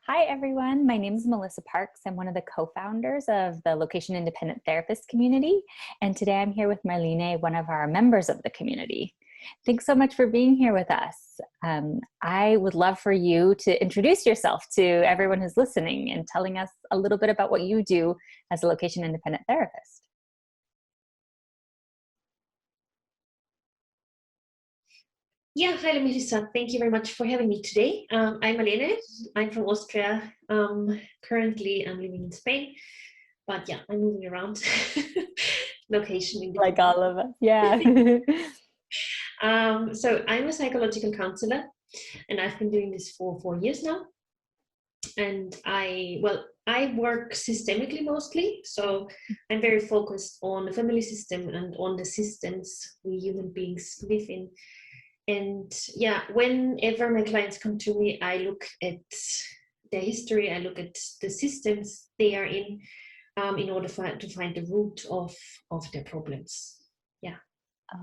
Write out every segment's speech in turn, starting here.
Hi, everyone. My name is Melissa Parks. I'm one of the co-founders of the Location Independent Therapist community. And today I'm here with Marlene, one of our members of the community. Thanks so much for being here with us. I would love for you to introduce yourself to everyone who's listening and telling us a little bit about what you do as a location independent therapist. Yeah, hi Melissa. Thank you very much for having me today. I'm Marlene. I'm from Austria. Currently, I'm living in Spain, but yeah, I'm moving around. Location Like independent. all of us, yeah. So I'm a psychological counselor, and I've been doing this for 4 years now. And I work systemically mostly. So I'm very focused on the family system and on the systems we human beings live in. And yeah, whenever my clients come to me, I look at their history, I look at the systems they are in order to find the root of their problems. Yeah.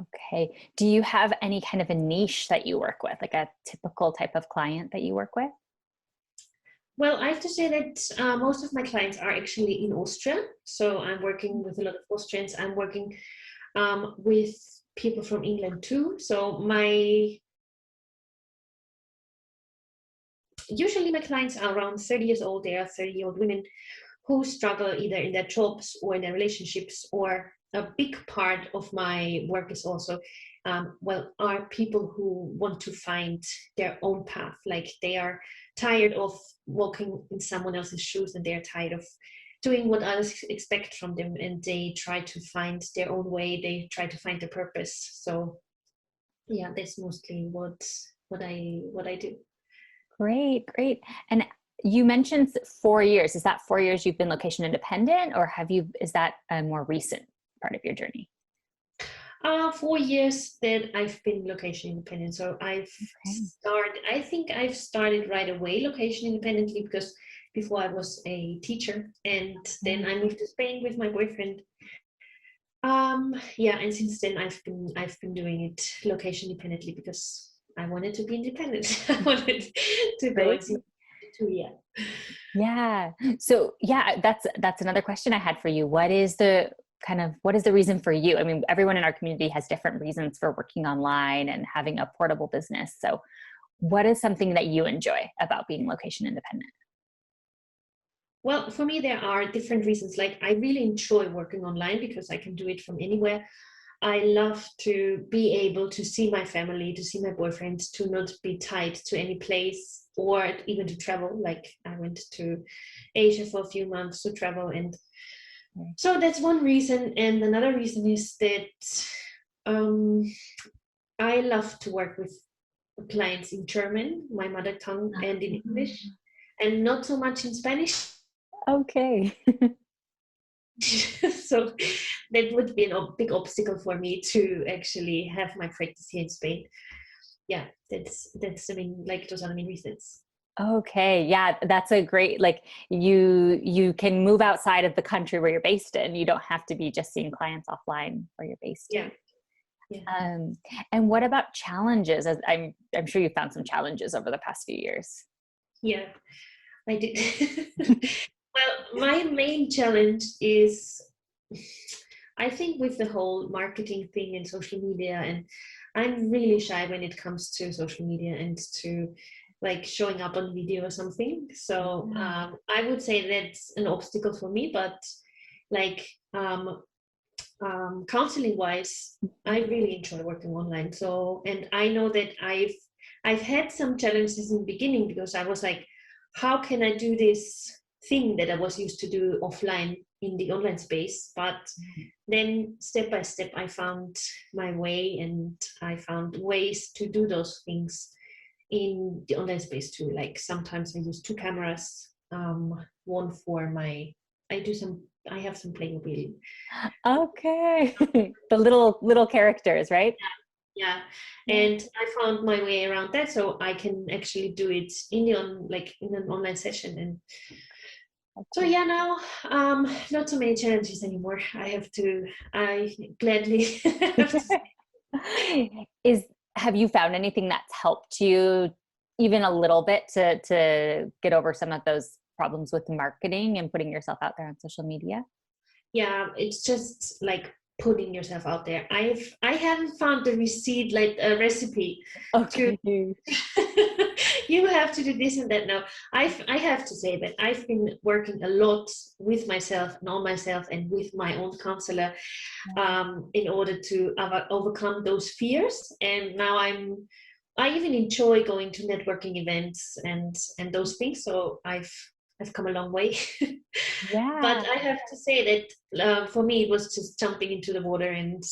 Okay. Do you have any kind of a niche that you work with, like a typical type of client that you work with? Well, I have to say that most of my clients are actually in Austria. So I'm working with a lot of Austrians. I'm working with people from England too. So usually my clients are around 30 years old. They are 30-year-old women who struggle either in their jobs or in their relationships, or a big part of my work is also are people who want to find their own path. Like they are tired of walking in someone else's shoes, and they're tired of doing what others expect from them, and they try to find their own way. They try to find their purpose. So yeah, that's mostly what I do. Great, great. And you mentioned 4 years. Is that 4 years you've been location independent, or is that a more recent part of your journey? 4 years that I've been location independent. So I think I've started right away location independently, because before I was a teacher, and then I moved to Spain with my boyfriend. Yeah, and since then I've been doing it location independently because I wanted to be independent. I wanted to go and see too. Yeah. Yeah. So yeah, that's another question I had for you. What is the reason for you? I mean, everyone in our community has different reasons for working online and having a portable business. So what is something that you enjoy about being location independent? Well, for me, there are different reasons. Like, I really enjoy working online because I can do it from anywhere. I love to be able to see my family, to see my boyfriend, to not be tied to any place, or even to travel. Like, I went to Asia for a few months to travel. And so that's one reason. And another reason is that I love to work with clients in German, my mother tongue, and in English, and not so much in Spanish. Okay. So that would be a big obstacle for me to actually have my practice here in Spain. Yeah, that's I mean, like, those are the main reasons. Okay. Yeah, that's a great, like, you can move outside of the country where you're based in. You don't have to be just seeing clients offline where you're based. Yeah. Yeah. And what about challenges? As I'm sure you found some challenges over the past few years. Yeah, I did. Well, my main challenge is, I think, with the whole marketing thing and social media, and I'm really shy when it comes to social media and to like showing up on video or something. So I would say that's an obstacle for me. But like counseling wise, I really enjoy working online. So, and I know that I've had some challenges in the beginning, because I was like, how can I do this thing that I was used to do offline in the online space? But then step by step, I found my way, and I found ways to do those things in the online space too. Like, sometimes I use two cameras, one for I have some Playmobil. Okay. The little characters, right? Yeah, and I found my way around that, so I can actually do it in an online session. And so yeah, now not so many challenges anymore. I gladly have to say. Have you found anything that's helped you even a little bit to get over some of those problems with marketing and putting yourself out there on social media? Yeah, it's just like putting yourself out there. I haven't found the receipt, like a recipe to Okay. you have to do this and that. Now I have to say that I've been working a lot with myself and on myself and with my own counselor, in order to overcome those fears. And now I even enjoy going to networking events and those things. So I've come a long way. Yeah. But I have to say that for me it was just jumping into the water and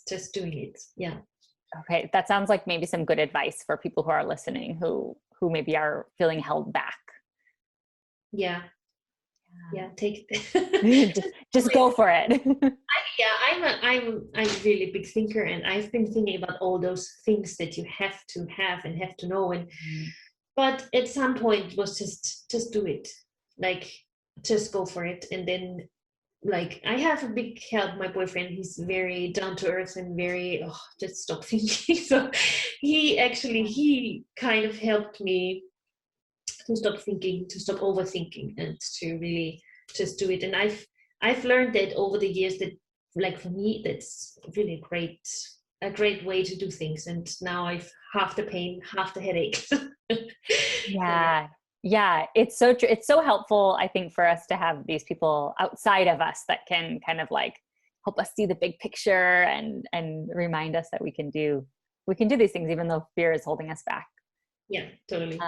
just doing it. Yeah. Okay, that sounds like maybe some good advice for people who are listening who maybe are feeling held back. Yeah. Yeah. Take Yeah. it. Just go for it. Yeah, I'm a really big thinker, and I've been thinking about all those things that you have to have and have to know. And but at some point it was just do it, like just go for it. And then, like, I have a big help. My boyfriend, he's very down to earth and very just stop thinking. So he kind of helped me to stop thinking, to stop overthinking, and to really just do it. And I've learned that over the years that, like, for me, that's really a great way to do things. And now I've half the pain, half the headache. Yeah. Yeah. It's so true. It's so helpful, I think, for us to have these people outside of us that can kind of like help us see the big picture and remind us that we can do these things, even though fear is holding us back. Yeah, totally.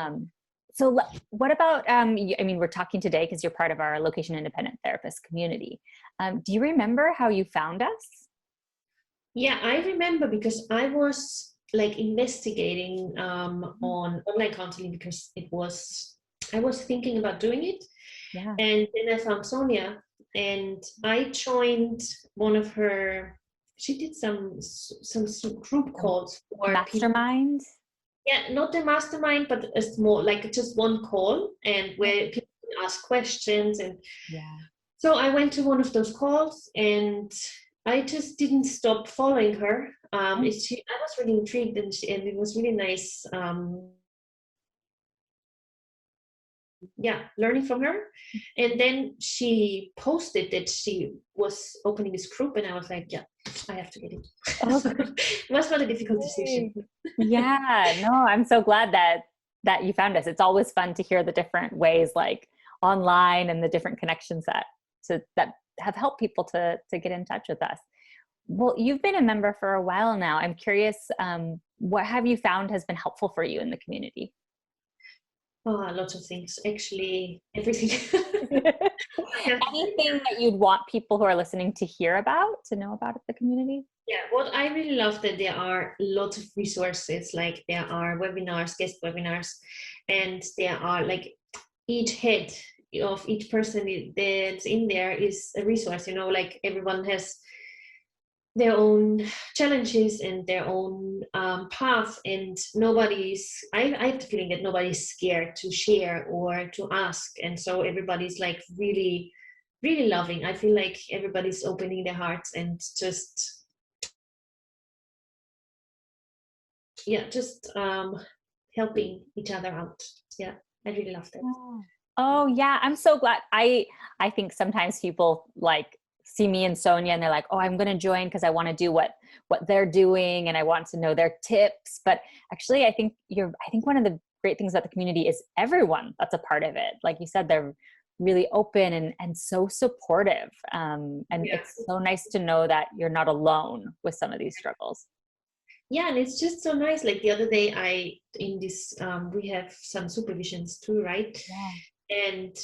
So what about, I mean, we're talking today because you're part of our location independent therapist community. Do you remember how you found us? Yeah, I remember because I was like investigating on online counseling because I was thinking about doing it. Yeah. And then I found Sonia, and I joined one of her. She did some group calls for Mastermind? people. Yeah, not the mastermind, but a small, like just one call, and where people can ask questions. And Yeah. so I went to one of those calls, and I just didn't stop following her. I was really intrigued, and it was really nice. Learning from her. And then she posted that she was opening this group, and I was like, yeah, I have to get it. So it was not a difficult decision. Yeah, no, I'm so glad that you found us. It's always fun to hear the different ways, like online, and the different connections that have helped people to get in touch with us. Well, you've been a member for a while now. I'm curious, what have you found has been helpful for you in the community? Lots of things, actually, everything. Anything that you'd want people who are listening to hear about, to know about the community? Yeah, what I really love that there are lots of resources, like there are webinars, guest webinars, and there are like each head of each person that's in there is a resource, like everyone has their own challenges and their own path, and I have the feeling that nobody's scared to share or to ask, and so everybody's like really, really loving. I feel like everybody's opening their hearts and just helping each other out. Yeah, I really love that. Oh yeah, I'm so glad. I think sometimes people like see me and Sonia and they're like, oh, I'm going to join because I want to do what they're doing and I want to know their tips. But actually, I think one of the great things about the community is everyone that's a part of it. Like you said, they're really open and so supportive. It's so nice to know that you're not alone with some of these struggles. Yeah, and it's just so nice. Like the other day, we have some supervisions too, right? Yeah. And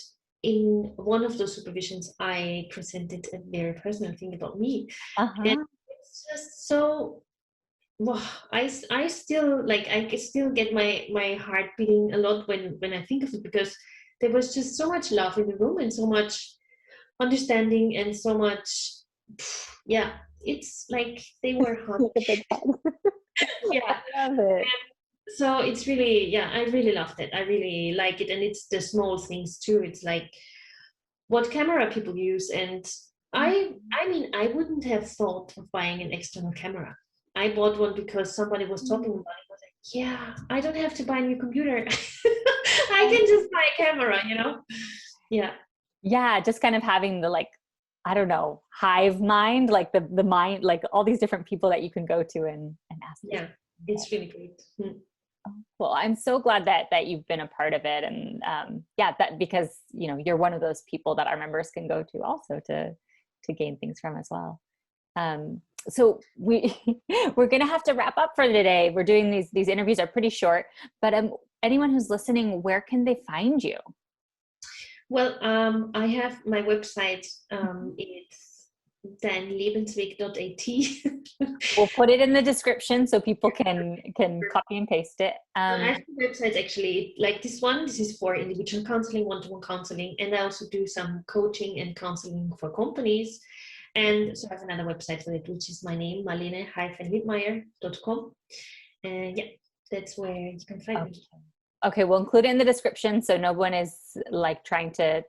in one of those supervisions, I presented a very personal thing about me. And it's just so, I still get my heart beating a lot when I think of it, because there was just so much love in the room and so much understanding and so much, it's like they were happy. Yeah. I love it. So it's really, I really loved it. I really like it. And it's the small things too. It's like what camera people use. And I mean, I wouldn't have thought of buying an external camera. I bought one because somebody was talking about it. I was like, yeah, I don't have to buy a new computer. I can just buy a camera, you know? Yeah. Yeah, just kind of having the like, I don't know, hive mind, like the mind, like all these different people that you can go to and ask. Yeah, it's really great. Well, I'm so glad that you've been a part of it, and yeah, that because you're one of those people that our members can go to also to gain things from as well. So we're gonna have to wrap up for today. We're doing these interviews are pretty short, but anyone who's listening, where can they find you? Well, I have my website. It's danlebensweg.at. We'll put it in the description so people can copy and paste it. I have two websites actually, like this one. This is for individual counseling, one-to-one counseling, and I also do some coaching and counseling for companies. And so I have another website for it, which is my name, Marlene-Lindmair.com. And yeah, that's where you can find me. Okay, we'll include it in the description so no one is like trying to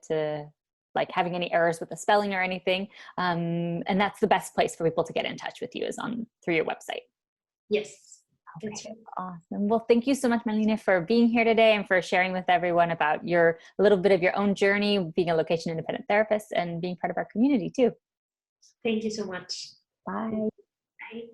like having any errors with the spelling or anything. And that's the best place for people to get in touch with you is through your website. Yes. Okay, awesome. Well, thank you so much, Marlene, for being here today and for sharing with everyone about a little bit of your own journey, being a location independent therapist and being part of our community too. Thank you so much. Bye. Bye.